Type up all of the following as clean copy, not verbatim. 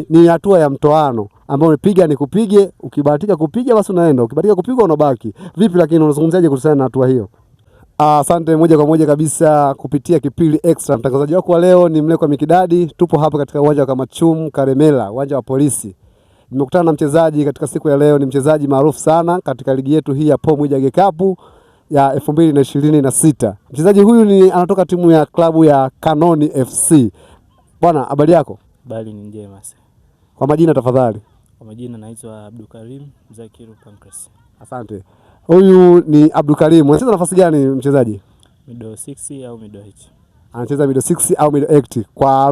ni hatua ya mtoano ambao unapiga ni kupige, ukibahatika kupiga basi unaenda, ukibahatika kupiga unabaki. Vipi lakini unazungumziaje kuhusiana na hatua hiyo? Asante. Moja kwa moja kabisa kupitia Kipili Extra. Mtangazaji wako wa leo ni Mlekwa Mikidadi. Tupo hapa katika uwanja wa Kamachum Karemela, uwanja wa polisi. Nimekutana na mchezaji katika siku ya leo, ni mchezaji maarufu sana katika ligi yetu hii ya PO Mwijage Cup ya 2026. Mchezaji huyu anatoka timu ya klabu ya Kanoni FC. Bwana, habari yako? Habari ni njema. Kwa majina tafadhali? Kwa majina naitwa Abdulkarim Zakiru Pancras. Asante. Huyu ni Abdulkarim. Anacheza nafasi gani mchezaji? Middle 6 au middle 8? Anacheza middle 6 au middle 8. Kwa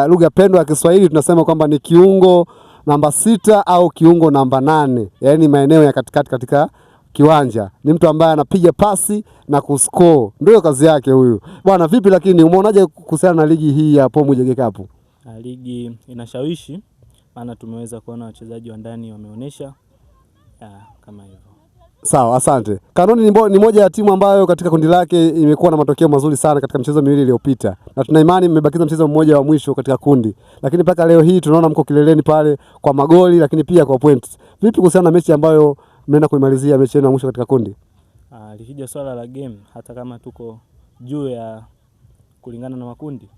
lugha pendwa ya Kiswahili tunasema kwamba ni kiungo namba 6 au kiungo namba 8. Yaani maeneo ya katikati katika kiwanja. Ni mtu ambaye anapiga pasi na kuscore. Ndio kazi yake huyu. Bwana, vipi lakini umeonaje kuhusiana na ligi hii ya PO Mwijage Cup? Ligi inashawishi, maana tumeweza kuona wachezaji wa ndani wameonyesha kama hivyo. Sawa, asante. Kanoni ni moja ya timu ambayo katika kundi lake imekuwa na matokeo mazuri sana katika michezo miwili iliyopita. Na tuna imani mmebakiza mchezo mmoja wa mwisho katika kundi. Lakini mpaka leo hii tunaona mko kileleni pale kwa magoli lakini pia kwa points. Vipi kuhusiana na mechi ambayo mnaenda kuimalizia mechi yenu ya mwisho katika kundi? Likija swala la game, hata kama tuko juu ya kulingana na makundi,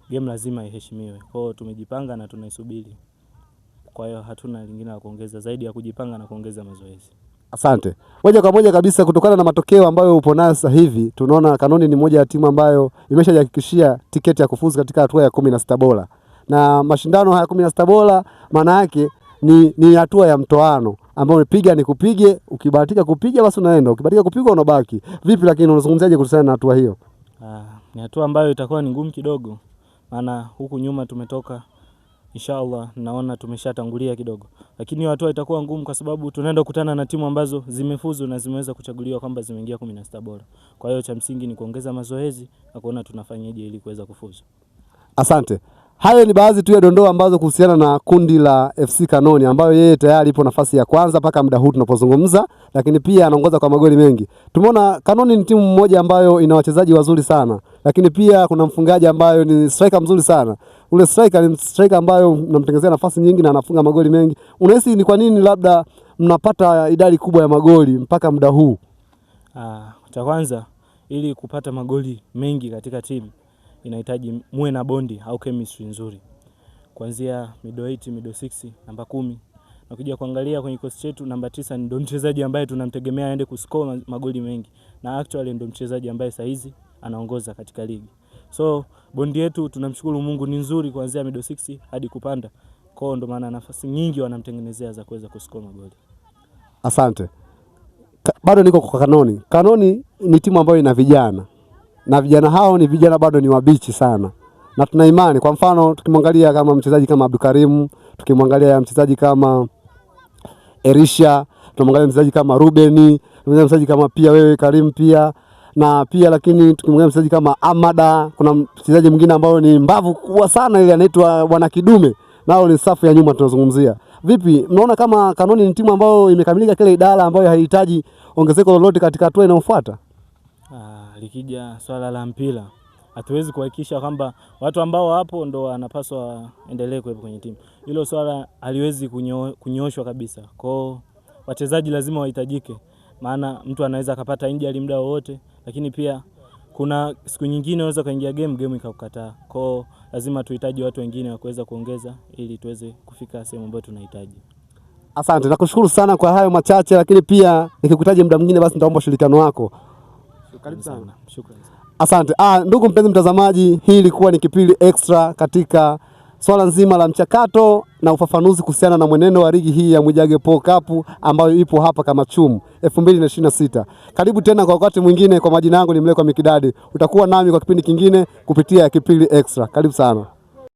game lazima iheshimiwe. Kwa hiyo tumejipanga na tunaisubiri. Kwa hiyo hatuna lingine la kuongeza zaidi ya kujipanga na kuongeza mazoezi. Asante. Moja kwa moja kabisa kutokana na matokeo ambayo upo nayo sasa hivi, tunaona Kanoni ni moja ya timu ambayo imeshajihakikishia tiketi ya kufuzu katika hatua ya 16 bora. Na mashindano haya 16 bora maana yake ni hatua ya mtoano ambao unapiga ni kupige, ukibahatika kupiga basi unaenda, ukibahatika kupiga unabaki. Vipi lakini unazungumziaje kuhusiana na hatua hiyo? Ni hatua ambayo itakuwa ni ngumu kidogo. Maana huku nyuma tumetoka, inshallah naona tumeshatangulia kidogo. Lakini hiyo hatua itakuwa ngumu kwa sababu tunaenda kukutana na timu ambazo zimefuzu na zimeweza kuchaguliwa kwamba zimeingia 16 bora. Kwa hiyo cha msingi ni kuongeza mazoezi na kuona tunafanyaje ili kuweza kufuzu. Asante. Hayo ni baadhi tu ya dondoo ambazo kuhusiana na kundi la FC Kanoni ambayo yeye tayari ipo nafasi ya kwanza mpaka muda huu tunapozungumza, lakini pia anaongoza kwa magoli mengi. Tumeona Kanoni ni timu moja ambayo ina wachezaji wazuri sana, lakini pia kuna mfungaji ambayo ni striker mzuri sana. Ule striker ni striker ambayo mnamtengenezea nafasi nyingi na anafunga magoli mengi. Unahisi ni kwa nini labda mnapata idadi kubwa ya magoli mpaka muda huu? Cha kwanza, ili kupata magoli mengi katika timu inahitaji muwe na bondi au chemistry nzuri. Kuanzia middle 8, middle 6, namba 10. Na ukija kuangalia kwenye kikosi chetu namba 9 ndio mchezaji ambaye tunamtegemea aende kuscore magoli mengi. Na actually ndio mchezaji ambaye saa hizi anaongoza katika ligi. So bondi yetu tunamshukuru Mungu ni nzuri kuanzia middle 6 hadi kupanda. Kwa hiyo ndio maana nafasi nyingi wanamtengenezea za kuweza kuscore magoli. Asante. Bado niko kwa Kanoni. Kanoni ni timu ambayo ina vijana. Na vijana hao ni vijana bado ni wabichi sana. Na tuna imani, kwa mfano tukimwangalia kama mchezaji kama Abdulkarim, tukimwangalia mchezaji kama Erisha, tunamwangalia mchezaji kama Rubeni, mchezaji kama pia wewe Karim pia, na pia lakini tukimwangalia mchezaji kama Amada, kuna mchezaji mwingine ambao ni mbavu kubwa sana ile anaitwa Bwana Kidume, nao ni safu ya nyuma tunazungumzia. Vipi, mnaona kama Kanoni ni timu ambayo imekamilika kile idara ambayo haihitaji ongezeko lolote katika hatua inayofuata? Likija swala la mpira, hatuwezi kuhakikisha kwamba watu ambao hapo ndo wanapaswa endelee kuwepo kwenye timu. Hilo swala haliwezi kunyooshwa kabisa. Kwa wachezaji lazima wahitajike. Maana mtu anaweza akapata injury muda wowote, lakini pia kuna siku nyingine unaweza kaingia game ikakukataa. Kwa lazima tuhitaji watu wengine wa kuweza kuongeza ili tuweze kufika sehemu ambayo tunahitaji. Asante, nakushukuru sana kwa hayo machache, lakini pia nikikutaja muda mwingine basi nitaomba ushirikiano wako. Karibu sana. Shukrani. Asante. Ndugu mpenzi mtazamaji, hii ilikuwa ni Kipili Extra katika swala nzima la mchakato na ufafanuzi kuhusiana na mwenendo wa ligi hii ya Mwijage PO Cup ambayo ipo hapa Kamachum 2026. Karibu tena kwa wakati mwingine. Kwa majina yangu ni Mlekwa Mikidadi. Utakuwa nami kwa kipindi kingine kupitia Kipili Extra. Karibu sana.